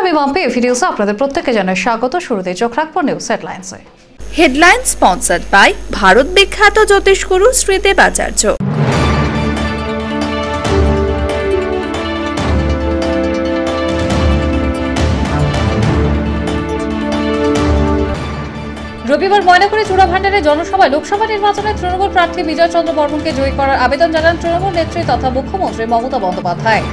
আমি মাম্পি ভিডিওসে আপনাদের প্রত্যেককে জানাই স্বাগত। শুরুতে চোখ রাখবো নিউজ হেডলাইন্সে। হেডলাইন স্পন্সর্ড বাই ভারত বিখ্যাত জ্যোতিষগুরু শ্রী দেবাচার্য। রবিবার ময়নাগুড়ি চূড়াভান্ডারে জনসভায় লোকসভা নির্বাচনে তৃণমূল প্রার্থী বিজয় চন্দ্র বর্মনকে জয়ী করার আবেদন জানান তৃণমূল নেত্রী তথা মুখ্যমন্ত্রী মমতা বন্দ্যোপাধ্যায়।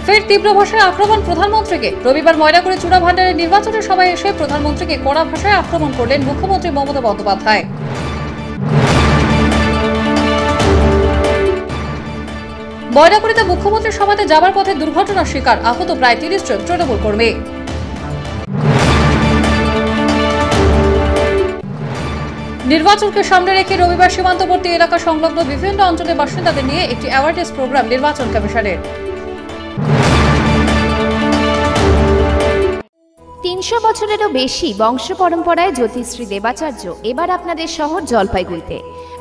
ফের তীব্র ভাষায় আক্রমণ প্রধানমন্ত্রীকে। রবিবার ময়নাগুড়ি চূড়াভান্ডারের নির্বাচনের সভায় এসে প্রধানমন্ত্রীকে কড়া ভাষায় আক্রমণ করলেন মুখ্যমন্ত্রী মমতা বন্দ্যোপাধ্যায়। ময়নাগুড়িতে মুখ্যমন্ত্রীর সভাতে যাবার পথে দুর্ঘটনার শিকার, আহত প্রায় ৩০ জন তৃণমূল কর্মী। নির্বাচনকে সামনে রেখে রবিবার সীমান্তবর্তী এলাকা সংলগ্ন বিভিন্ন অঞ্চলের বাসিন্দাদের নিয়ে একটি অ্যাওয়ারনেস প্রোগ্রাম নির্বাচন কমিশনের। ৩০০ বছরেরও বেশি বংশ পরম্পরায় জ্যোতিশ্রী দেবাচার্য এবার আপনাদের শহর জলপাইগুড়িতে।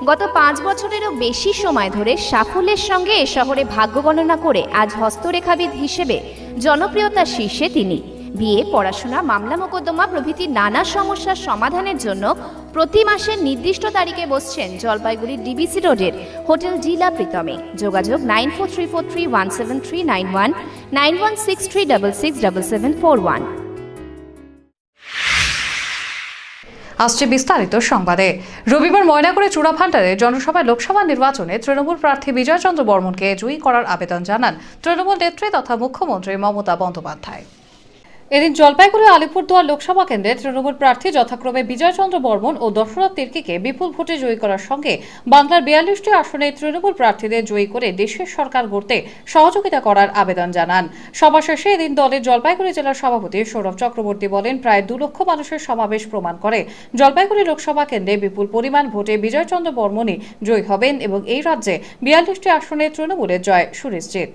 গত ৫ বছরেরও বেশি সময় ধরে সাফল্যের সঙ্গে এ শহরে ভাগ্য গণনা করে আজ হস্তরেখাবিদ হিসেবে জনপ্রিয়তার শীর্ষে তিনি। বিয়ে, পড়াশোনা, মামলা মোকদ্দমা প্রভৃতি নানা সমস্যার সমাধানের জন্য প্রতি মাসের নির্দিষ্ট তারিখে বসছেন জলপাইগুড়ির ডিবিসি রোডের হোটেল জিলা প্রীতমে। যোগাযোগ 9434317391 9163667741। আসছে বিস্তারিত সংবাদে। রবিবার ময়নাগুড়ি চূড়াভান্ডারে জনসভায় লোকসভা নির্বাচনে তৃণমূল প্রার্থী বিজয় চন্দ্র বর্মনকে জয়ী করার আবেদন জানান তৃণমূল নেত্রী তথা মুখ্যমন্ত্রী মমতা বন্দ্যোপাধ্যায়। এদিন জলপাইগুড়ি আলিপুরদুয়ার লোকসভা কেন্দ্রে তৃণমূল প্রার্থী যথাক্রমে বিজয় চন্দ্র বর্মন ও দশরথ তির্কিকে বিপুল ভোটে জয়ী করার সঙ্গে বাংলার ৪২টি আসনে তৃণমূল প্রার্থীদের জয়ী করে দেশের সরকার গড়তে সহযোগিতা করার আবেদন জানান। সভা শেষে এদিন দলের জলপাইগুড়ি জেলার সভাপতি সৌরভ চক্রবর্তী বলেন, প্রায় ২ লক্ষ মানুষের সমাবেশ প্রমাণ করে জলপাইগুড়ি লোকসভা কেন্দ্রে বিপুল পরিমাণ ভোটে বিজয় চন্দ্র বর্মনই জয়ী হবেন এবং এই রাজ্যে ৪২টি আসনে তৃণমূলের জয় সুনিশ্চিত।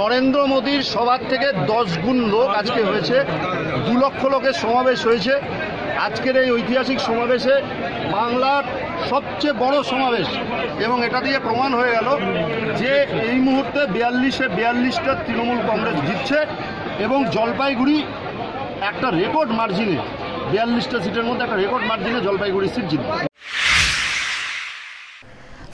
নরেন্দ্র মোদীর সবার থেকে 10 গুণ লোক আজকে হয়েছে, 2 লক্ষ লোকের সমাবেশ হয়েছে। আজকের এই ঐতিহাসিক সমাবেশে বাংলার সবচেয়ে বড় সমাবেশ এবং এটা দিয়ে প্রমাণ হয়ে গেল যে এই মুহূর্তে 42টা তৃণমূল কংগ্রেস জিতছে এবং জলপাইগুড়ি একটা রেকর্ড মার্জিনে 42টা সিটের মধ্যে একটা রেকর্ড মার্জিনে জলপাইগুড়ি সিট জিতবে।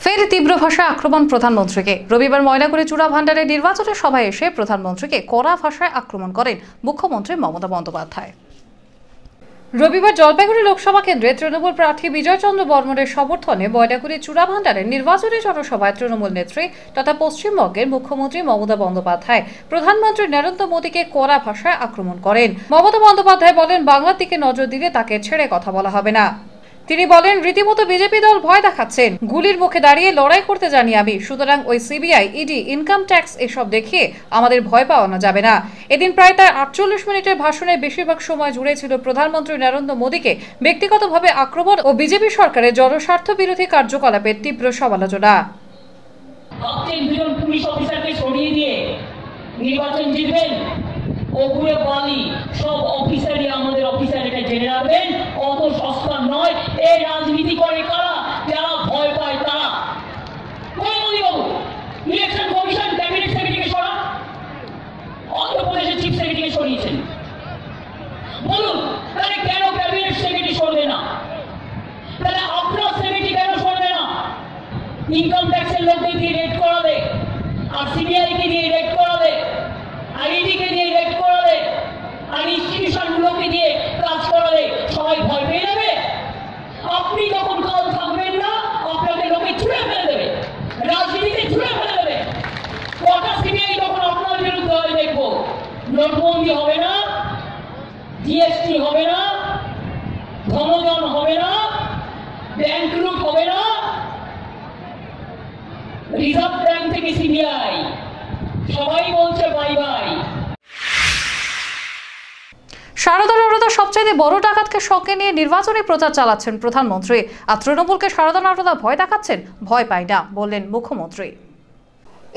ফের তীব্র ভাষায় আক্রমণ প্রধানমন্ত্রীকে। রবিবার ময়নাগুড়ি চূড়াভান্ডারের নির্বাচনের সভায় এসে প্রধানমন্ত্রীকে কড়া ভাষায় আক্রমণ করেন মুখ্যমন্ত্রী মমতা বন্দ্যোপাধ্যায়। রবিবার জলপাইগুড়ি লোকসভা কেন্দ্রে তৃণমূল প্রার্থী বিজয় চন্দ্র বর্মনের সমর্থনে ময়নাগুড়ি চূড়াভান্ডারের নির্বাচনী জনসভায় তৃণমূল নেত্রী তথা পশ্চিমবঙ্গের মুখ্যমন্ত্রী মমতা বন্দ্যোপাধ্যায় প্রধানমন্ত্রী নরেন্দ্র মোদীকে কড়া ভাষায় আক্রমণ করেন। মমতা বন্দ্যোপাধ্যায় বলেন, বাংলার দিকে নজর দিলে তাকে ছেড়ে কথা বলা হবে না। তিনি বলেন, রীতিমতো বিজেপি দল ভয় দেখাচ্ছেন, গুলির মুখে দাঁড়িয়ে লড়াই করতে জানি আমি, সুতরাং ওই সিবিআই, ইডি, ইনকাম ট্যাক্স এসব দেখিয়ে আমাদের ভয় পাওয়ানো যাবে না। এদিন প্রায় তার 48 মিনিটের ভাষণে বেশিরভাগ সময় জুড়ে ছিল প্রধানমন্ত্রী নরেন্দ্র মোদীকে ব্যক্তিগতভাবে আক্রমণ ও বিজেপি সরকারের জনস্বার্থ বিরোধী কার্যকলাপের তীব্র সমালোচনা। নির্বাচন জিতবেন ওগুলো বলি সব অফিসারই আমাদের অফিসার এটা জেনে রাখবেন, অত সস্তা নয়। এই রাজনীতি করে কারা? যারা ভয় পায় তারা। ইলেকশন কমিশন ক্যাবিনেট সেক্রেটারিকে সরা, অন্ধ্রপ্রদেশের চিফ সেক্রেটারিকে সরিয়েছেন। বলুন তাহলে কেন ক্যাবিনেট সেক্রেটারি সরবে না? তাহলে আপনার সেক্রেটারি কেন সরবে না? ইনকাম ট্যাক্সের লোকদের দিয়ে রেড করাবে, আর সিবিআই কে দিয়ে রেড করাবে, আইডি কে দিয়ে রেড করাবে, আর ইনস্টিটিউশন গুলোকে দিয়ে কাজ করাবে। সবাই ভয় পেয়ে যাবে। আপনি যখন কাল থাকবেন না, আপনাকে লোকে ছুঁড়ে ফেলে দেবে, রাজনীতিতে ছুঁড়ে ফেলে দেবে। কটা সিবিআই যখন আপনার বিরুদ্ধে হয় দেখবো। নোটবন্দি হবে না, জিএসটি হবে না, ধনজন হবে না, ব্যাংক লুট হবে না, রিজার্ভ ব্যাংক থেকে সিবিআই, সবাই বলছে বাই বাই। সারদা সবচেয়ে বড় ডাকাতকে সঙ্গে নিয়ে নির্বাচনী প্রচার চালাচ্ছেন প্রধানমন্ত্রী। আর তৃণমূলকে সারদা ভয় দেখাচ্ছেন, ভয় পায় না বললেন মুখ্যমন্ত্রী।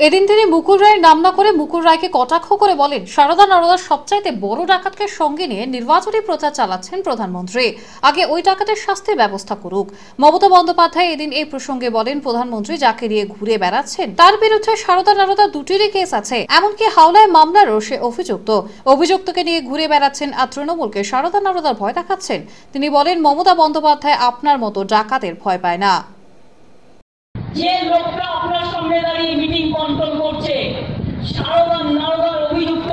এদিন তিনি মুকুল রায়ের নাম না করে মুকুল রায়কে কটাক্ষ করে বলেন, সারদার সবচাইতে বড় ডাকাতকে সঙ্গে নিয়ে নির্বাচনী প্রচার চালাচ্ছেন প্রধানমন্ত্রী, আগে ওই ডাকাতের শাস্তির ব্যবস্থা করুক। মমতা বন্দ্যোপাধ্যায় এদিন এই প্রসঙ্গে বলেন, প্রধানমন্ত্রী যাকে নিয়ে ঘুরে বেড়াচ্ছেন তার বিরুদ্ধে সারদা দুটিরই কেস আছে, এমনকি হাওলায় মামলারও সে অভিযুক্তকে নিয়ে ঘুরে বেড়াচ্ছেন আর তৃণমূলকে সারদার ভয় দেখাচ্ছেন। তিনি বলেন, মমতা বন্দ্যোপাধ্যায় আপনার মতো ডাকাতের ভয় পায় না। যে লোকটা আপনার সামনে দাঁড়িয়ে মিটিং কন্ট্রোল করছে, সারদার অভিযুক্ত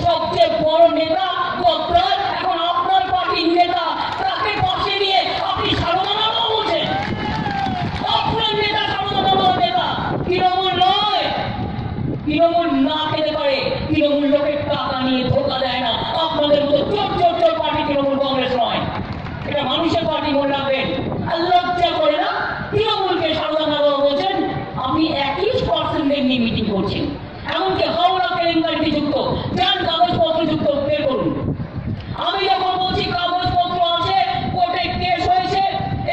সবচেয়ে বড় নেতা গদ্দার, এখন আপনার পার্টির নেতা, তাকে পাশে নিয়ে আপনি সারদা বলছেন? আপনার নেতা সারদা নেতা, তৃণমূল নয়। তৃণমূল না খেতে পারে, তৃণমূল লোকের টাকা নিয়ে ধোকা দেয় না। আপনাদের মতো চোর পার্টি তৃণমূল কংগ্রেস নয়, এটা মানুষের পার্টি, মনে রাখবেন। লজ্জা করে না তৃণমূলকে সারদা বলছেন? আপনি 21% নিয়ে মিটিং করছেন, এমনকি হাওড়া কেলেঙ্কারিতে যুক্ত, যান কাগজপত্র যুক্ত বের করুন। আমি যখন বলছি কাগজপত্র আছে, কোর্টে কেস হয়েছে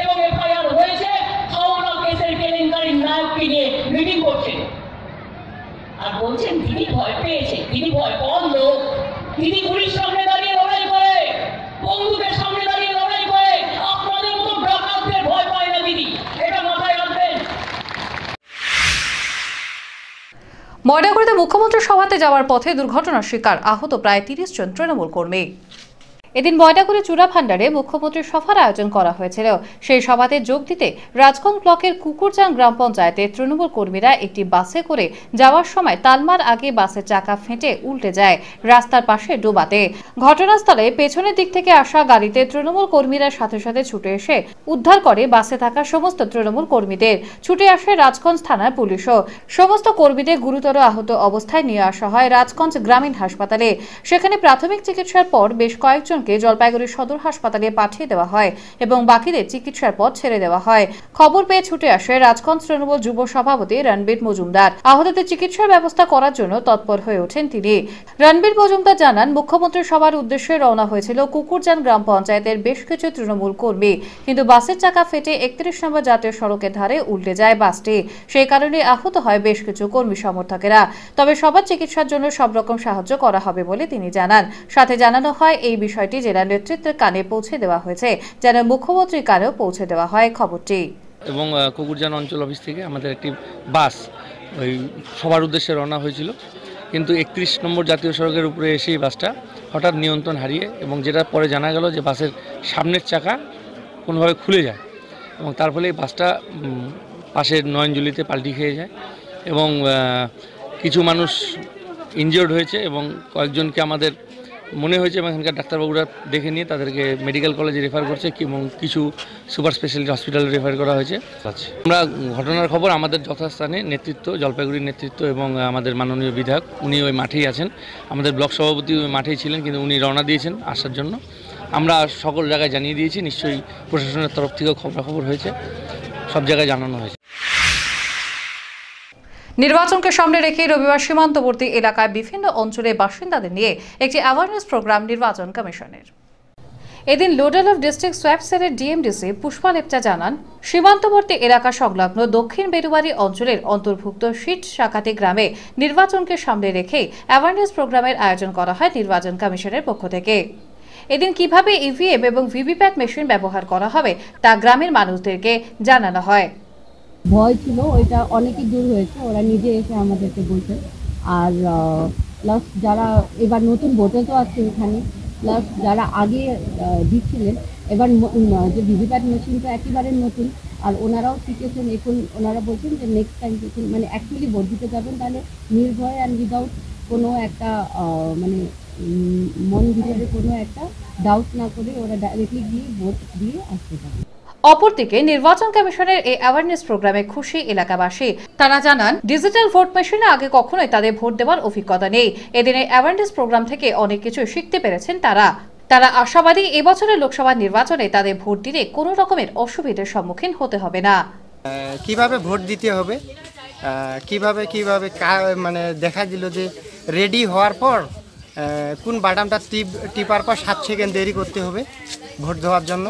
এবং এফআইআর হয়েছে, হাওড়া কেসের কেলেঙ্কারির নায়ককে নিয়ে মিটিং করছেন আর বলছেন তিনি ভয় পেয়েছে। তিনি ভয় পাওয়ার লোক, তিনি পুলিশ সামনে দাঁড়িয়ে লড়াই করে, বন্ধুদের সামনে দাঁড়িয়ে লড়াই করে। আপনাদের মতো ডাকাতদের ভয় পায় না দিদি, এটা মাথায় রাখবেন। ময়নাগুড়িতে মুখ্যমন্ত্রীর সভাতে যাওয়ার পথে দুর্ঘটনার শিকার, আহত প্রায় 30 জন তৃণমূল কর্মী। এদিন ময়নাগুড়ি চূড়াভান্ডারে মুখ্যমন্ত্রীর সভার আয়োজন করা হয়েছিল। সেই সভাতে যোগ দিতে রাজগঞ্জ ব্লকের কুকুরজান গ্রাম পঞ্চায়েতের তৃণমূল কর্মীরা একটি বাসে করে যাওয়ার সময় তালমার আগে বাসের চাকা ফেটে উল্টে যায় রাস্তার পাশে ডোবাতে। ঘটনাস্থলে পেছনের দিক থেকে আসা গাড়িতে তৃণমূল কর্মীরা সাথে সাথে ছুটে এসে উদ্ধার করে বাসে থাকা সমস্ত তৃণমূল কর্মীদের। ছুটে আসে রাজগঞ্জ থানার পুলিশও। সমস্ত কর্মীদের গুরুতর আহত অবস্থায় নিয়ে আসা হয় রাজগঞ্জ গ্রামীণ হাসপাতালে। সেখানে প্রাথমিক চিকিৎসার পর বেশ কয়েকজন জলপাইগুড়ি সদর হাসপাতালে পাঠিয়ে দেওয়া হয় এবং বাকিদের চিকিৎসার পর ছেড়ে দেওয়া হয়। খবর পেয়ে ছুটে আসে রাজগঞ্জ তৃণমূল যুব সভাপতি রণবীর মজুমদার। আহতদের চিকিৎসার ব্যবস্থা করার জন্য তৎপর হয়ে ওঠেন তিনি। রণবীর মজুমদার জানান, মুখ্যমন্ত্রীর সভার উদ্দেশ্যে রওনা হয়েছিল কুকুরজান গ্রাম পঞ্চায়েতের বেশ কিছু তৃণমূল কর্মী, কিন্তু বাসের চাকা ফেটে 31 নম্বর জাতীয় সড়কের ধারে উল্টে যায় বাসটি। সেই কারণে আহত হয় বেশ কিছু কর্মী সমর্থকেরা। তবে সবার চিকিৎসার জন্য সব রকম সাহায্য করা হবে বলে তিনি জানান। সাথে জানানো হয় এই বিষয়টি জেলা নেতৃত্বের কানে পৌঁছে দেওয়া হয়েছে, যেন মুখ্যমন্ত্রীর কানেও পৌঁছে দেওয়া হয় খবরটি। এবং কুকুরজান অঞ্চল অফিস থেকে আমাদের একটি বাস ওই সবার উদ্দেশ্যে রওনা হয়েছিল, কিন্তু 31 নম্বর জাতীয় সড়কের উপরে এসে এই বাসটা হঠাৎ নিয়ন্ত্রণ হারিয়ে, এবং যেটা পরে জানা গেল যে বাসের সামনের চাকা কোনোভাবে খুলে যায় এবং তার ফলে এই বাসটা পাশের নয়নজুলিতে পাল্টি খেয়ে যায় এবং কিছু মানুষ ইনজিওর্ড হয়েছে এবং কয়েকজনকে আমাদের মনে হয়েছে এবং এখানকার ডাক্তারবাবুরা দেখে নিয়ে তাদেরকে মেডিকেল কলেজে রেফার করছে এবং কিছু সুপার স্পেশালিটি হসপিটালে রেফার করা হয়েছে। আমরা ঘটনার খবর আমাদের যথাস্থানে নেতৃত্ব, জলপাইগুড়ির নেতৃত্ব এবং আমাদের মাননীয় বিধায়ক উনি ওই মাঠেই আছেন। আমাদের ব্লক সভাপতি ওই মাঠেই ছিলেন, কিন্তু উনি রওনা দিয়েছেন আসার জন্য। আমরা সকল জায়গায় জানিয়ে দিয়েছি, নিশ্চয়ই প্রশাসনের তরফ থেকেও খবরাখবর হয়েছে, সব জায়গায় জানানো হয়েছে। নির্বাচনকে সামনে রেখে রবিবার সীমান্তবর্তী এলাকায় বিভিন্ন অঞ্চলের বাসিন্দাদের নিয়ে একটি অ্যাওয়ারনেস প্রোগ্রাম নির্বাচন কমিশনের। এদিন লোডাল অফ ডিস্ট্রিক্ট সোয়াপ সেলের ডিএমডিসি পুষ্পা লেপচা জানান, সীমান্তবর্তী এলাকা সংলগ্ন দক্ষিণ বেরুবাড়ি অঞ্চলের অন্তর্ভুক্ত শীত শাখাতি গ্রামে নির্বাচনকে সামনে রেখেই অ্যাওয়ারনেস প্রোগ্রামের আয়োজন করা হয় নির্বাচন কমিশনের পক্ষ থেকে। এদিন কিভাবে ইভিএম এবং ভিভিপ্যাট মেশিন ব্যবহার করা হবে তা গ্রামের মানুষদেরকে জানানো হয়। ভয় ছিল, ওইটা অনেকই দূর হয়েছে, ওরা নিজে এসে আমাদেরকে বলছে। আর প্লাস যারা এবার নতুন ভোটার তো আছে এখানে, প্লাস যারা আগে দিচ্ছিলেন, এবার যে ভিভিপ্যাট মেশিন তো একেবারে নতুন, আর ওনারাও শিখেছেন। এখন ওনারা বলছেন যে নেক্সট টাইম যখন মানে অ্যাকচুয়ালি ভোট দিতে যাবেন তাহলে নির্ভয় অ্যান্ড উইদাউট কোনো একটা মানে মন ভিতরে কোনো একটা ডাউট না করে ওরা ডাইরেক্টলি গিয়ে ভোট দিয়ে আসতে পারে। অপরদিকে নির্বাচন কমিশনের এই অ্যাওয়ারনেস প্রোগ্রামে খুশি এলাকাবাসী। তারা জানান, ডিজিটাল ভোট মেশিনে আগে কখনোই তাদের ভোট দেওয়ার অভিজ্ঞতা নেই। এদিনের অ্যাওয়ারনেস প্রোগ্রাম থেকে অনেক কিছু শিখতে পেরেছেন তারা আশাবাদী এবছরের লোকসভা নির্বাচনে তাদের ভোট দিলে কোনো রকমের অসুবিধার সম্মুখীন হতে হবে না। কিভাবে ভোট দিতে হবে কিভাবে মানে দেখা দিল যে রেডি হওয়ার পর কোন বাটনটা টিপার পর 7 সেকেন্ড দেরি করতে হবে ভোট দেওয়ার জন্য।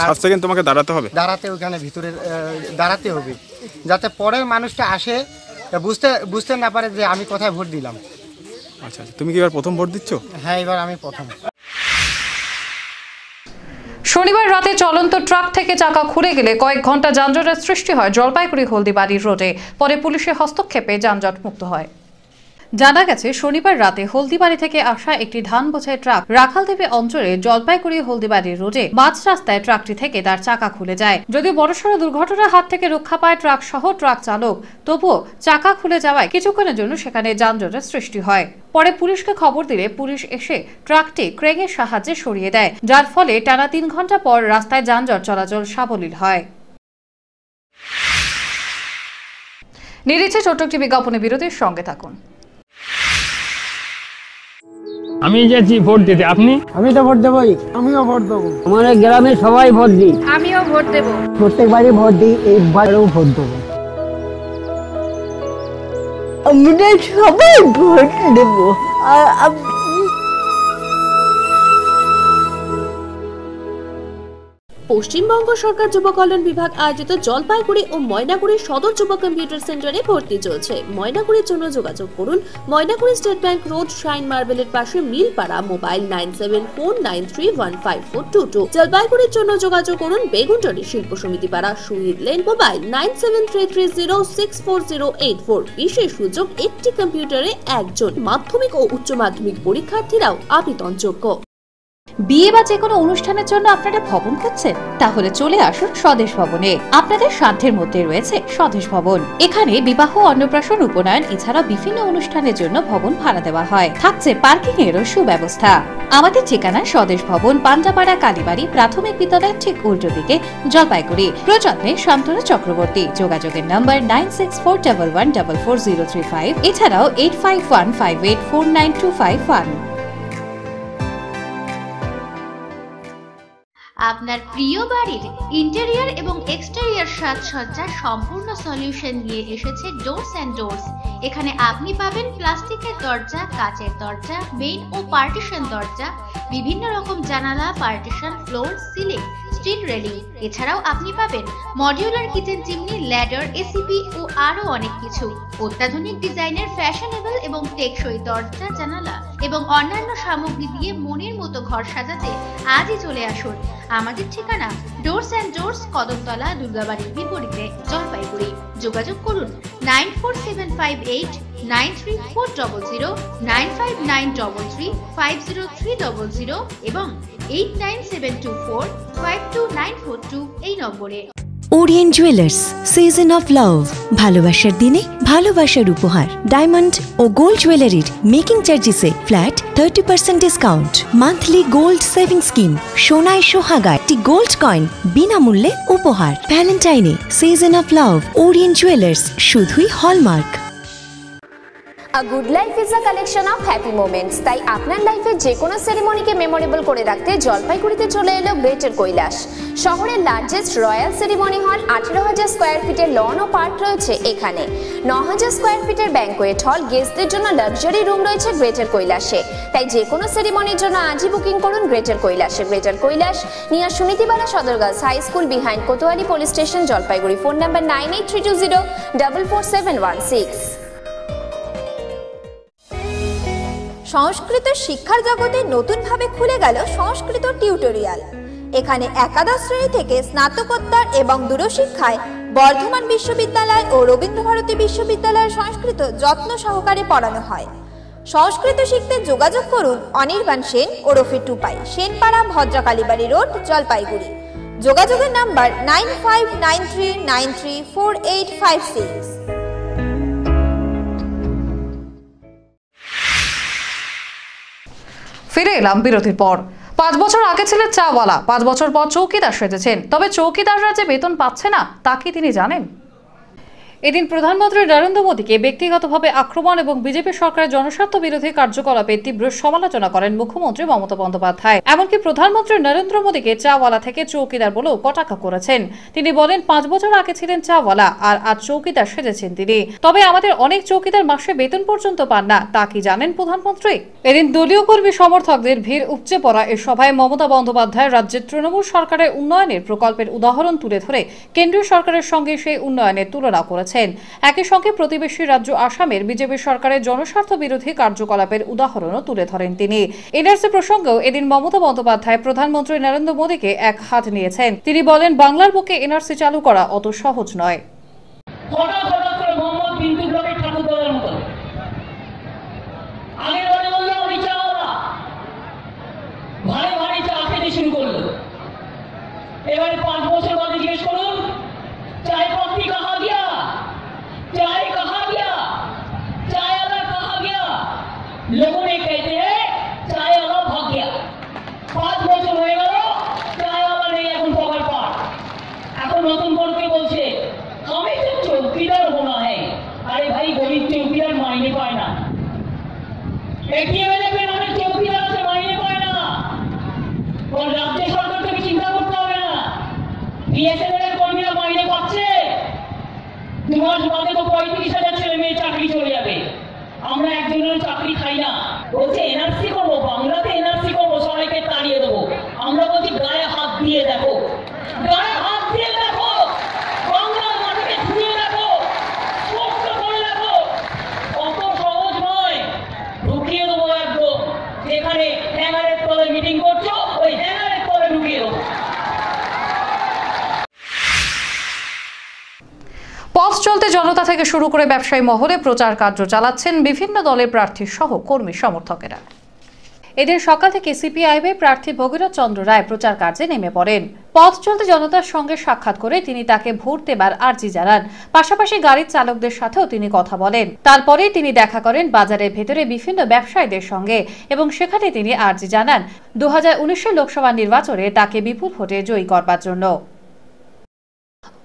7 সেকেন্ড তোমাকে দাঁড়াতে ওখানে ভিতরে দাঁড়াতে হবে, যাতে পরের মানুষটা আসে বুঝতে না পারে যে আমি কোথায় ভোট দিলাম। আচ্ছা, তুমি কি এবার প্রথম ভোট দিচ্ছ? হ্যাঁ, এবার আমি প্রথম। শনিবার রাতে চলন্ত ট্রাক থেকে চাকা খুলে গেলে কয়েক ঘন্টা যানজটের সৃষ্টি হয় জলপাইগুড়ি হলদিবাড়ি রোডে। পরে পুলিশের হস্তক্ষেপে যানজট মুক্ত হয়। জানা গেছে, শনিবার রাতে হলদিবাড়ি থেকে আসা একটি ধান বোঝাই ট্রাক রাখালদেবী অঞ্চলে জলপাইগুড়ি হলদিবাড়ি রোডে মাঝ রাস্তায় ট্রাকটি থেকে তার চাকা খুলে যায়। যদিও বড়সড় দুর্ঘটনার হাত থেকে রক্ষা পায় ট্রাক সহ ট্রাক চালক, তবুও চাকা খুলে যাওয়ায় কিছুক্ষণের জন্য সেখানে যানজটের সৃষ্টি হয়। পরে পুলিশকে খবর দিলে পুলিশ এসে ট্রাকটি ক্রেনের সাহায্যে সরিয়ে দেয়, যার ফলে টানা 3 ঘন্টা পর রাস্তায় যানজট চলাচল সাবলীল হয়। নিরিচে ছোট্ট একটি বিজ্ঞাপনে বিরতির সঙ্গে থাকুন। আমি যাচ্ছি ভোট দিতে, আপনি? আমি তো ভোট দেবই। আমিও ভোট দেবো। আমাদের গ্রামে সবাই ভোট দিই। আমিও ভোট দেব। প্রত্যেকবারই ভোট দিই, এইবারেও ভোট দেবো। আমরা সবাই ভোট দেবো। পশ্চিমবঙ্গ সরকার যুব কল্যাণ বিভাগ আয়োজিত জলপাইগুড়ি ও ময়নাগুড়ি সদর যুব কম্পিউটার সেন্টারে ভর্তি চলছে। ময়নাগুড়ির জন্য যোগাযোগ করুন Maynaguri state bank road, shine মার্বেলের পাশে, মিলপাড়া। মোবাইল 9749321542। জলপাইগুড়ির জন্য যোগাযোগ করুন বেগুনটরি শিল্প সমিতি পাড়া, শহীদ লেন। মোবাইল 9733064084। বিশেষ সুযোগ, একটি কম্পিউটারে একজন। মাধ্যমিক ও উচ্চ মাধ্যমিক পরীক্ষার্থীরাও আবেদনযোগ্য। বিয়ে বা যে কোনো অনুষ্ঠানের জন্য আপনারা ভবন খুঁজছেন? তাহলে চলে আসুন স্বদেশ ভবনে। আপনাদের সাধ্যের মধ্যে রয়েছে স্বদেশ ভবন। এখানে বিবাহ, অন্নপ্রাশন, উপনয়ন এছাড়া বিভিন্ন অনুষ্ঠানের জন্য ভবন ভাড়া দেওয়া হয়। থাকছে পার্কিং এরও সুব্যবস্থা। আমাদের ঠিকানা স্বদেশ ভবন, পান্ডাপাড়া, কালীবাড়ি প্রাথমিক বিদ্যালয়ের ঠিক উল্টো দিকে, জলপাইগুড়ি। প্রযত্নে শান্তনু চক্রবর্তী। যোগাযোগের নম্বর 9641144035, এছাড়াও 8515849251। আপনার প্রিয় বাড়ির ইন্টেরিয়র এবং এক্সটেরিয়র সাজসজ্জার সম্পূর্ণ সলিউশন নিয়ে এসেছে ডোরস অ্যান্ড ডোরস। এখানে আপনি পাবেন প্লাস্টিকের দরজা, কাচের দরজা, মেইন ও পার্টিশন দরজা, বিভিন্ন রকম জানালা, partition, floor, ceiling, steel railing. এছাড়াও আপনি পাবেন modular kitchen chimney, ladder, ACP ও আরো অনেক কিছু। অত্যাধুনিক ডিজাইনের ফ্যাশনেবল এবং টেকসই দরজা, জানালা এবং অন্যান্য সামগ্রী দিয়ে মনের মতো ঘর সাজাতে আজই চলে আসুন। আমাদের ঠিকানা ডোরস অ্যান্ড ডোরস, কদমতলা, দুর্গাবাড়ির বিপরীতে, জলপাইগুড়ি। যোগাযোগ করুন 9475893400, 9593350300 এবং 8972452942 এই নম্বরে। Orient jewellers, season of love. ভালোবাসার দিনে ভালোবাসার উপহার। ডায়মন্ড ও গোল্ড জুয়েলারির মেকিং চার্জেসে flat 30% discount. Monthly gold saving scheme. সোনায় সোহাগায় একটি গোল্ড কয়েন বিনামূল্যে উপহার। ভ্যালেন্টাইনে season of love. Orient jewellers, শুধুই hallmark. A good life is a collection of happy moments. তাই আপনার লাইফে যে কোনো সেরিমনিকে মেমোরেবল করে রাখতে জলপাইগুড়িতে চলে এলো গ্রেটার কৈলাস। শহরের লার্জেস্ট রয়্যাল সেরিমনি হল, 18,000 স্কোয়ার ফিটের লন ও পার্ক রয়েছে এখানে। 9,000 স্কোয়ার ফিটের ব্যাংকোয়েট হল, গেস্টদের জন্য লাক্সারি রুম রয়েছে গ্রেটার কৈলাসে। তাই যে কোনো সেরিমনির জন্য আজই বুকিং করুন গ্রেটার কৈলাসে। Greater Kailash, near Sunitibala Sadar girls high school, behind Kotwali police station, Jalpaiguri. Phone number 9832044716। Sanskrit শিক্ষার জগতে নতুনভাবে খুলে গেল সংস্কৃত টিউটোরিয়াল। এখানে একাদশ শ্রেণী থেকে স্নাতকোত্তর এবং দূরশিক্ষায় বর্ধমান বিশ্ববিদ্যালয় ও রবীন্দ্রভারতী বিশ্ববিদ্যালয়ের সংস্কৃত যত্ন সহকারে পড়ানো হয়। সংস্কৃত শিখতে যোগাযোগ করুন অনির্বাণ সেন ওরফে টুপাই, সেনপাড়া, ভদ্রকালীবাড়ি রোড, জলপাইগুড়ি। যোগাযোগের নাম্বার 9593934856। ফিরে এলাম বিরতির পর। 5 বছর আগে ছিলেন চাওয়ালা, 5 বছর পর চৌকিদার সেজেছেন। তবে চৌকিদাররা যে বেতন পাচ্ছে না তা কি তিনি জানেন? এদিন প্রধানমন্ত্রী নরেন্দ্র মোদীকে ব্যক্তিগতভাবে আক্রমণ এবং বিজেপি সরকারের জনস্বার্থ বিরোধী কার্যকলাপের তীব্র সমালোচনা করেন মুখ্যমন্ত্রী মমতা বন্দ্যোপাধ্যায়। এমনকি প্রধানমন্ত্রী নরেন্দ্র মোদীকে চাওয়ালা থেকে চৌকিদার বলেও কটাক্ষ করেছেন। তিনি বলেন 5 বছর আগে ছিলেন চাওয়ালা আর আজ চৌকিদার সেজেছেন তিনি। তবে আমাদের অনেক চৌকিদার মাসে বেতন পর্যন্ত পান না, তা কি জানেন প্রধানমন্ত্রী? এদিন দলীয় কর্মী সমর্থকদের ভিড় উপচে পড়া এ সভায় মমতা বন্দ্যোপাধ্যায় রাজ্যের তৃণমূল সরকারের উন্নয়নের প্রকল্পের উদাহরণ তুলে ধরে কেন্দ্রীয় সরকারের সঙ্গে সেই উন্নয়নের তুলনা করেছেন। একই সঙ্গে প্রতিবেশী রাজ্য আসামের বিজেপি সরকারের জনস্বার্থ বিরোধী কার্যকলাপের উদাহরণও তুলে ধরেন তিনি। এনআরসি প্রসঙ্গেও এদিন মমতা বন্দ্যোপাধ্যায় প্রধানমন্ত্রী নরেন্দ্র মোদীকে এক হাত নিয়েছেন। তিনি বলেন, বাংলার বুকে এনআরসি চালু করা অত সহজ নয়। এবারে 5 বছর বাদে জিজ্ঞেস করুন, চায় পত্তি কাহা গিয়া, चाय कहाँ गया, चाय वाला कहाँ गया? लोगों ने कहते हैं चाय वाला भाग गया। 5 বছর হয়ে গেল, চায় वाला নেই এখন পকেট পার। এখন নতুন করতে বলছে আমি তো চৌকিদার होना है। আরে ভাই, গরিব চৌকিদার মাইনে পায় না। এটিএমএল এর নামে চৌকিদার আছে, মাইনে পায় না। কোন রাজ্য সরকার থেকে চিন্তা করতে হবে না। বিএসএনএল এর কর্মীরা মাইনে পাচ্ছে। 2 মাস বাদে তো 35,000 ছেলে মেয়ে চাকরি চলে যাবে। আমরা একজনের চাকরি খাই না। বলছে এনআরসি করবো, বাংলাতে এনআরসি করবো, সবাইকে তাড়িয়ে দেবো। আমরা বলছি গায়ে হাত দিয়ে দেখো, গায়ে হাত দিয়ে দেখো, বাংলার মাটিকে ছুঁয়ে দেখো, স্পষ্ট করে দেখো। অত সহজ নয়, ঢুকিয়ে দেবো একদম। যেখানে হ্যাঙ্গারের তলে মিটিং করছো, ওই হ্যাঙ্গারের তলে ঢুকিয়ে দেবো। পথ চলতে জনতা থেকে শুরু করে ব্যবসায়ী মহলে প্রচার কার্য চালাচ্ছেন বিভিন্ন দলের প্রার্থী সহ কর্মী সমর্থকেরা। এদিন সকাল থেকে সিপিআইএম প্রার্থী ভগীরথ চন্দ্র রায় প্রচার কার্যে নেমে পড়েন। পথ চলতে জনতার সঙ্গে সাক্ষাৎ করে তিনি তাকে ভোট দেবার আর্জি জানান। পাশাপাশি গাড়ির চালকদের সাথেও তিনি কথা বলেন। তারপরেই তিনি দেখা করেন বাজারের ভেতরে বিভিন্ন ব্যবসায়ীদের সঙ্গে এবং সেখানে তিনি আর্জি জানান 2019 লোকসভা নির্বাচনে তাকে বিপুল ভোটে জয়ী করবার জন্য।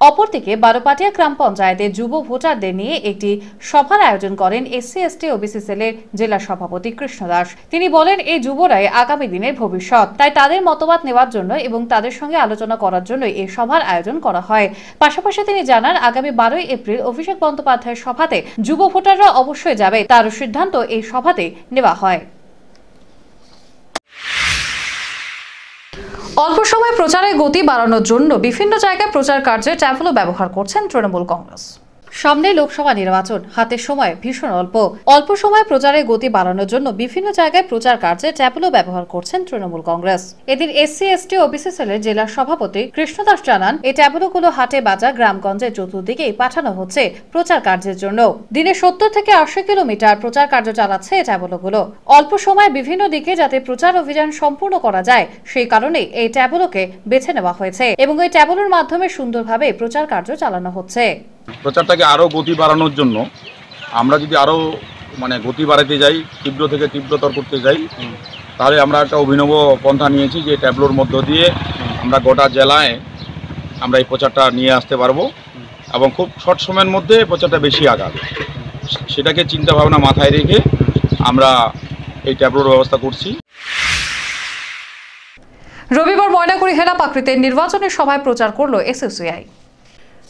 অপরদিকে বারোপাটিয়া গ্রাম পঞ্চায়েতে যুব ভোটারদের নিয়ে একটি সভার আয়োজন করেন SC/ST OBC সেলের জেলা সভাপতি কৃষ্ণ দাস। তিনি বলেন, এই যুবরাই আগামী দিনের ভবিষ্যৎ, তাই তাদের মতবাদ নেওয়ার জন্য এবং তাদের সঙ্গে আলোচনা করার জন্য এই সভার আয়োজন করা হয়। পাশাপাশি তিনি জানান, আগামী 12 এপ্রিল অভিষেক বন্দ্যোপাধ্যায়ের সভাতে যুব ভোটাররা অবশ্যই যাবে, তার সিদ্ধান্ত এই সভাতে নেওয়া হয়। অল্প সময় প্রচারে গতি বাড়ানোর জন্য বিভিন্ন জায়গায় প্রচার কার্যে ট্যাবলো ব্যবহার করছেন তৃণমূল কংগ্রেস। সামনে লোকসভা নির্বাচন, হাতে সময় ভীষণ অল্প সময় প্রচারের গতি বাড়ানোর জন্য বিভিন্ন জায়গায় প্রচার কার্যে ট্যাবলো ব্যবহার করছেন তৃণমূল কংগ্রেস। এদিন SC/ST OBC সেলের জেলা সভাপতি কৃষ্ণ দাস জানান, এই ট্যাবলোগুলো হাটে বাজার গ্রামগঞ্জের চতুর্দিকেই পাঠানো হচ্ছে প্রচার কার্যের জন্য। দিনে 70 থেকে 80 কিলোমিটার প্রচার কার্য চালাচ্ছে এই ট্যাবলোগুলো। অল্প সময়ে বিভিন্ন দিকে যাতে প্রচার অভিযান সম্পূর্ণ করা যায়, সেই কারণে এই ট্যাবলোকে বেছে নেওয়া হয়েছে এবং এই ট্যাবলোর মাধ্যমে সুন্দরভাবে প্রচার কার্য চালানো হচ্ছে। প্রচারটাকে আরও গতি বাড়ানোর জন্য আমরা যদি আরও গতি বাড়াতে যাই, তীব্র থেকে তীব্রতর করতে যাই, তাহলে আমরা একটা অভিনব পন্থা নিয়েছি যে ট্যাবলোর মধ্য দিয়ে আমরা গোটা জেলায় আমরা এই প্রচারটা নিয়ে আসতে পারবো এবং খুব শর্ট সময়ের মধ্যে প্রচারটা বেশি আগাবে। সেটাকে চিন্তা ভাবনা মাথায় রেখে আমরা এই ট্যাবলোর ব্যবস্থা করছি। রবিবার ময়নাগুড়ি হেলা পাকৃতের নির্বাচনের সভায় প্রচার করল SSCI।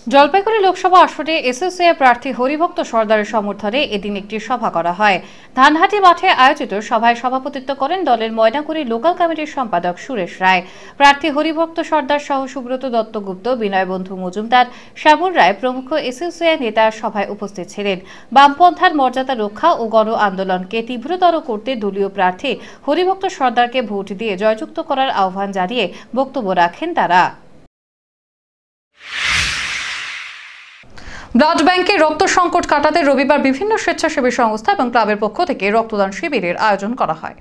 জলপাইগুড়ি লোকসভা আসনে SSCI প্রার্থী হরিভক্ত সর্দারের সমর্থনে এদিন একটি সভা করা হয়। ধানহাটি মাঠে আয়োজিত সভায় সভাপতিত্ব করেন দলের ময়নাগুড়ি লোকাল কমিটির সম্পাদক সুরেশ রায়। প্রার্থী হরিভক্ত সর্দার সহ সুব্রত দত্তগুপ্ত, বিনয় বন্ধু মজুমদার, শ্যামল রায় প্রমুখ SSCI নেতা সভায় উপস্থিত ছিলেন। বামপন্থার মর্যাদা রক্ষা ও গণ আন্দোলনকে তীব্রতর করতে দলীয় প্রার্থী হরিভক্ত সর্দারকে ভোট দিয়ে জয়যুক্ত করার আহ্বান জানিয়ে বক্তব্য রাখেন তারা। ব্লাড ব্যাংকে রক্ত সংকট কাটাতে রবিবার বিভিন্ন স্বেচ্ছাসেবী সংস্থা এবং ক্লাবের পক্ষ থেকে রক্তদান শিবিরের আয়োজন করা হয়।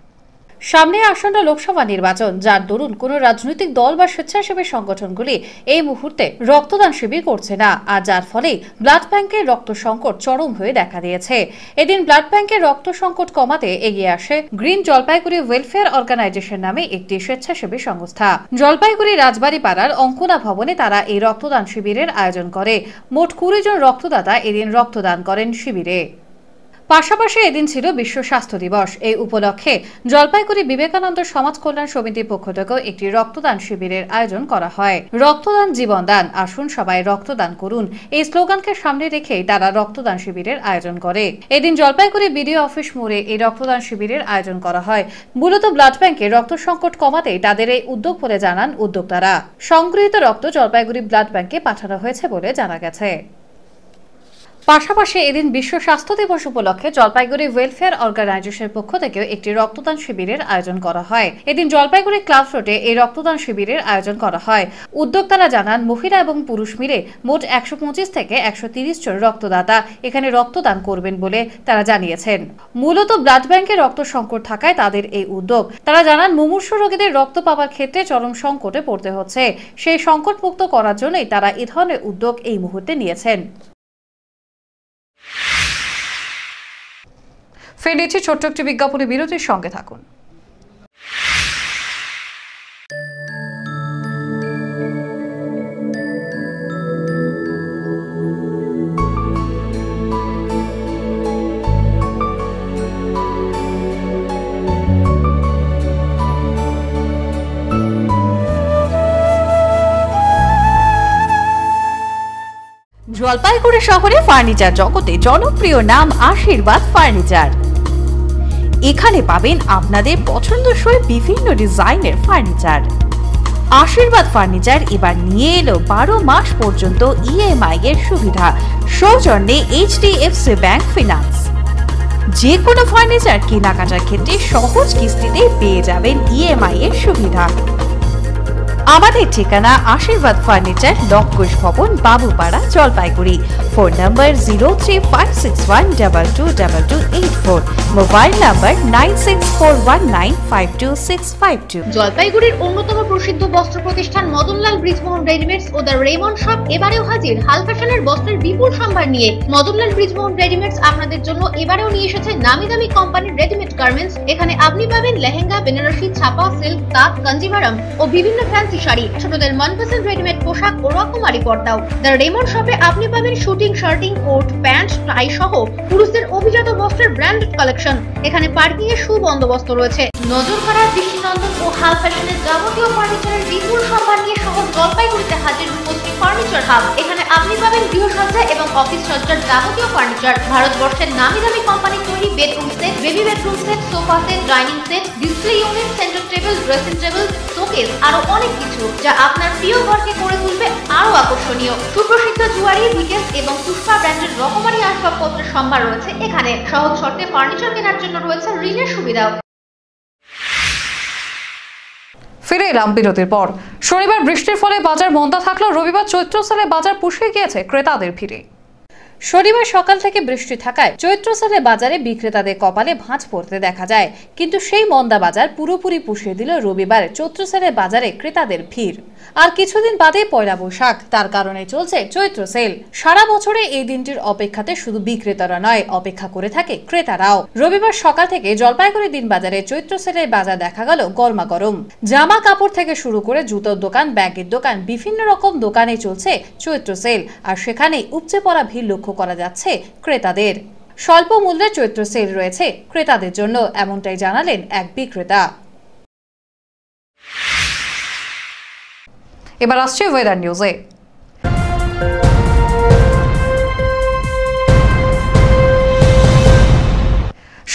সামনে আসন্ন লোকসভা নির্বাচন, যার দরুন কোনো রাজনৈতিক দল বা স্বেচ্ছাসেবী সংগঠনগুলি এই মুহূর্তে রক্তদান শিবির করছে না, আর যার ফলে ব্লাড ব্যাংকের রক্ত সংকট চরম হয়ে দেখা দিয়েছে। এদিন ব্লাড ব্যাংকের রক্ত সংকট কমাতে এগিয়ে আসে গ্রিন জলপাইগুড়ি ওয়েলফেয়ার অর্গানাইজেশন নামে একটি স্বেচ্ছাসেবী সংস্থা। জলপাইগুড়ি রাজবাড়ী পাড়ার অঙ্কনা ভবনে তারা এই রক্তদান শিবিরের আয়োজন করে। মোট 20 জন রক্তদাতা এদিন রক্তদান করেন শিবিরে। পাশাপাশি এদিন ছিল বিশ্ব স্বাস্থ্য দিবস। এই উপলক্ষে জলপাইগুড়ি বিবেকানন্দ সমাজ কল্যাণ সমিতির পক্ষ থেকেও একটি রক্তদান শিবিরের আয়োজন করা হয়। রক্তদান জীবনদান, আসুন সবাই রক্তদান করুন, এই স্লোগানকে সামনে রেখেই তারা রক্তদান শিবিরের আয়োজন করে। এদিন জলপাইগুড়ি বিডিও অফিস মোড়ে এই রক্তদান শিবিরের আয়োজন করা হয়। মূলত ব্লাড ব্যাংকে রক্ত সংকট কমাতে তাদের এই উদ্যোগ বলে জানান উদ্যোক্তারা। সংগৃহীত রক্ত জলপাইগুড়ি ব্লাড ব্যাংকে পাঠানো হয়েছে বলে জানা গেছে। পাশাপাশি এদিন বিশ্ব স্বাস্থ্য দিবস উপলক্ষে জলপাইগুড়ি ওয়েলফেয়ার অর্গানাইজেশনের পক্ষ থেকেও একটি রক্তদান শিবিরের আয়োজন করা হয়। এদিন জলপাইগুড়ি ক্লাব রোডে এই রক্তদান শিবিরের আয়োজন করা হয়। উদ্যোক্তারা জানান, মহিলা এবং পুরুষ মিলে মোট 125 থেকে 130 জন রক্তদাতা এখানে রক্তদান করবেন বলে তারা জানিয়েছেন। মূলত ব্লাড ব্যাংকে রক্ত সংকট থাকায় তাদের এই উদ্যোগ। তারা জানান, মুমূর্ষু রোগীদের রক্ত পাওয়ার ক্ষেত্রে চরম সংকটে পড়তে হচ্ছে। সেই সংকট মুক্ত করার জন্যই তারা এ ধরনের উদ্যোগ এই মুহূর্তে নিয়েছেন। ফের নিচ্ছি ছোট্ট একটি বিজ্ঞাপনী বিরতির সঙ্গে থাকুন। জলপাইগুড়ি শহরে ফার্নিচার জগতে জনপ্রিয় নাম আশীর্বাদ ফার্নিচার। এখানে পাবেন আপনাদের পছন্দসই বিভিন্ন ডিজাইনের ফার্নিচার। আশীর্বাদ ফার্নিচার এবার নিয়ে এলো 12 মাস পর্যন্ত ইএমআই এর সুবিধা, সৌজন্যে HDFC ব্যাংক ফিনান্স। যে কোনো ফার্নিচার কেনাকাটার ক্ষেত্রে সহজ কিস্তিতে পেয়ে যাবেন ইএমআই এর সুবিধা। আমাদের ঠিকানা আশীর্বাদ ফার্নিচার, লঙ্কুশ ভবন, বাবুপাড়া, জলপাইগুড়ি। ফোন নম্বর 0356122284, মোবাইল নম্বর 9641952652। জলপাইগুড়ির অন্যতম প্রসিদ্ধ বস্ত্র প্রতিষ্ঠান মদনলাল ব্রিজমোহন রেডিমেডস ও দ্য রেমন্ড শপ এবারেও হাজির হাল ফ্যাশনের বস্ত্রের বিপুল সম্ভার নিয়ে। মদনলাল ব্রিজমোহন রেডিমেডস আপনাদের জন্য এবারেও নিয়ে এসেছে নামি দামি কোম্পানির রেডিমেড গার্মেন্টস। এখানে আপনি পাবেন লেহেঙ্গা, বেনারসি, ছাপা, সিল্ক, তাঁত, কাঞ্জিভারম ও বিভিন্ন ফ্যান্সি শাড়ি, ছোটদের মনপসন্দ রেডিমেড পোশাক ও রকমারি পর্দাও। দ্য রেমন্ড শপে আপনি পাবেন শুটিং, শার্টিং, কোট, প্যান্ট, টাই সহ পুরুষদের অভিজাত বস্ত্রের ব্র্যান্ডেড কালেকশন। এখানে পার্কিং এর সুবন্দোবস্ত রয়েছে। নজর কাড়া, দৃষ্টিনন্দন ও হাল ফ্যাশনের যাবতীয় ফার্নিচারের বিপুল সম্ভার নিয়ে শহর জলপাইগুড়িতে হাজির রূপশ্রী ফার্নিচার হাব। এখানে আপনি পাবেন গৃহসজ্জা এবং অফিস সজ্জার যাবতীয় ফার্নিচার, ভারতবর্ষের নামি দামি কোম্পানি তৈরি bedroom set, baby bedroom set, sofa set, dining set, display unit, centre table, dressing table, showcase, আরো অনেক কিছু যা আপনার প্রিয় ঘরকে করে তুলবে আরো আকর্ষণীয়। সুপ্রসিদ্ধ জুয়ারি, ভিকেস এবং পুষ্পা ব্র্যান্ডের রকমারি আসবাবপত্রের সম্ভার রয়েছে এখানে। সহজ শর্তে ফার্নিচার কেনার জন্য রয়েছে ঋণের সুবিধাও। ফিরে এলাম বিরতির পর। শনিবার বৃষ্টির ফলে বাজার মন্দা থাকলেও রবিবার চৈত্র সেলে বাজার পুষে গিয়েছে ক্রেতাদের ভিড়ে। শনিবার সকাল থেকে বৃষ্টি থাকায় চৈত্র সেলে বাজারে বিক্রেতাদের কপালে ভাঁজ পড়তে দেখা যায়, কিন্তু সেই মন্দা বাজার পুরোপুরি পুষিয়ে দিল রবিবার চৈত্র সেলে বাজারে ক্রেতাদের ভিড়। আর কিছুদিন বাদে পয়লা বৈশাখ, তার কারণে চলছে চৈত্র সেল। সারা বছরে এই দিনটির অপেক্ষাতে শুধু বিক্রেতারা নয়, অপেক্ষা করে থাকে ক্রেতারাও। রবিবার সকাল থেকে জলপাইগুড়ি দিন বাজারে চৈত্র সেলের বাজার দেখা গেল গরমাগরম। জামা কাপড় থেকে শুরু করে জুতোর দোকান, ব্যাগের দোকান, বিভিন্ন রকম দোকানে চলছে চৈত্র সেল। আর সেখানেই উপচে পড়া ভিড় লক্ষ্য করা যাচ্ছে ক্রেতাদের। স্বল্প মূল্যে চৈত্র সেল রয়েছে ক্রেতাদের জন্য, এমনটাই জানালেন এক বিক্রেতা। এবার আসছে ওয়েদার নিউজে।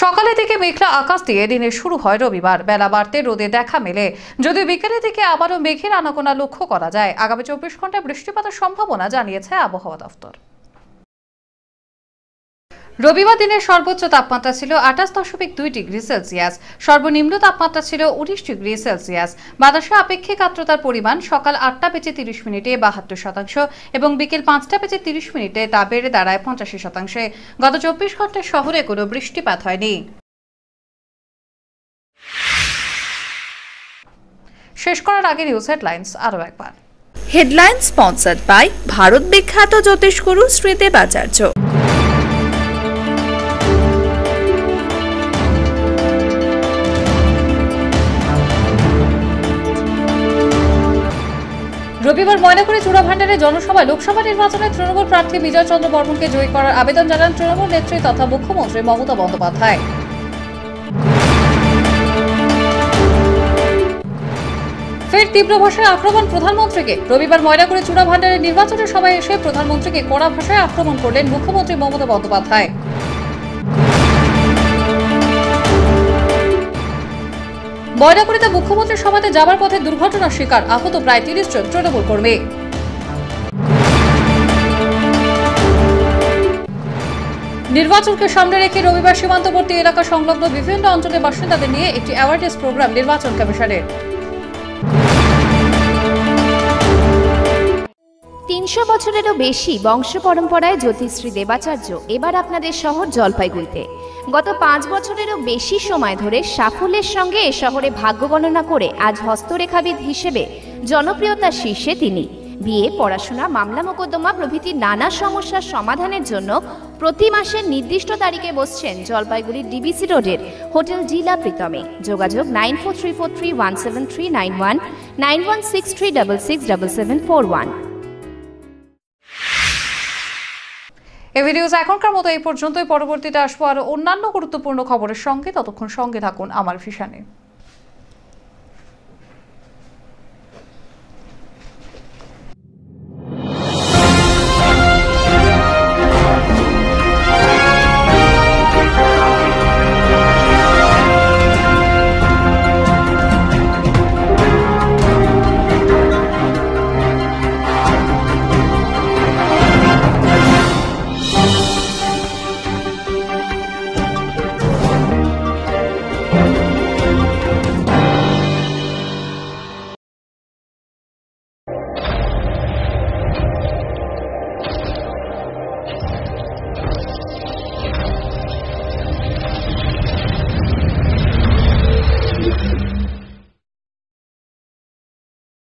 সকালে থেকে মেঘলা আকাশ দিয়ে দিনের শুরু হয় রবিবার। বেলা বাড়তে রোদে দেখা মেলে, যদিও বিকেলের দিকে আবারও মেঘের আনাগোনা লক্ষ্য করা যায়। আগামী 24 ঘন্টায় বৃষ্টিপাতের সম্ভাবনা জানিয়েছে আবহাওয়া দফতর। রবিবার দিনের সর্বোচ্চ তাপমাত্রা ছিল 28.2 ডিগ্রি সেলসিয়াস, সর্বনিম্ন তাপমাত্রা ছিল 19 ডিগ্রি সেলসিয়াস। বাতাসে আপেক্ষিক আর্দ্রতার পরিমাণ সকাল 8টা বেজে 30 মিনিটে 72% এবং বিকেল 5টা বেজে 30 মিনিটে তা বেড়ে দাঁড়ায় 85%। গত 24 ঘন্টায় শহরে কোনো বৃষ্টিপাত হয়নি। শেষ করার আগে নিউজ হেডলাইন্স আরও একবার। হেডলাইন স্পন্সর্ড বাই ভারত বিখ্যাত জ্যোতিষগুরু শ্রী দেবাচার্য। রবিবার ময়নাগুড়ি চূড়াভান্ডারে জনসভায় লোকসভা নির্বাচনে তৃণমূল প্রার্থী বিজয় চন্দ্র বর্মনকে জয়ী করার আবেদন জানান তৃণমূল নেত্রী তথা মুখ্যমন্ত্রী মমতা বন্দ্যোপাধ্যায়। ফের তীব্র ভাষায় আক্রমণ প্রধানমন্ত্রীকে। রবিবার ময়নাগুড়ি চূড়াভান্ডারে নির্বাচনের সভায় এসে প্রধানমন্ত্রীকে কড়া ভাষায় আক্রমণ করলেন মুখ্যমন্ত্রী মমতা বন্দ্যোপাধ্যায়। ময়নাগুড়িতে মুখ্যমন্ত্রীর সভাতে যাবার পথে দুর্ঘটনার শিকার, আহত প্রায় 30 জন তৃণমূল কর্মী। নির্বাচনকে সামনে রেখে রবিবার সীমান্তবর্তী এলাকা সংলগ্ন বিভিন্ন অঞ্চলের বাসিন্দাদের নিয়ে একটি অ্যাওয়ারনেস প্রোগ্রাম নির্বাচন কমিশনের। 300 বছরেরও বেশি বংশ পরম্পরায় জ্যোতিশ্রী দেবাচার্য এবার আপনাদের শহর জলপাইগুড়িতে। গত 5 বছরেরও বেশি সময় ধরে সাফল্যের সঙ্গে এ শহরে ভাগ্য গণনা করে আজ হস্তরেখাবিদ হিসেবে জনপ্রিয়তার শীর্ষে তিনি। বিয়ে, পড়াশোনা, মামলা মোকদ্দমা প্রভৃতি নানা সমস্যার সমাধানের জন্য প্রতি মাসের নির্দিষ্ট তারিখে বসছেন জলপাইগুড়ির ডিবিসি রোডের হোটেল জিলা প্রীতমে। যোগাযোগ 9434317391 9163667741। এই ভিডিওস এখনকার মতো এই পর্যন্তই। পরবর্তীতে আসবো আরো অন্যান্য গুরুত্বপূর্ণ খবরের সঙ্গে। ততক্ষণ সঙ্গে থাকুন আমার ভিশনে।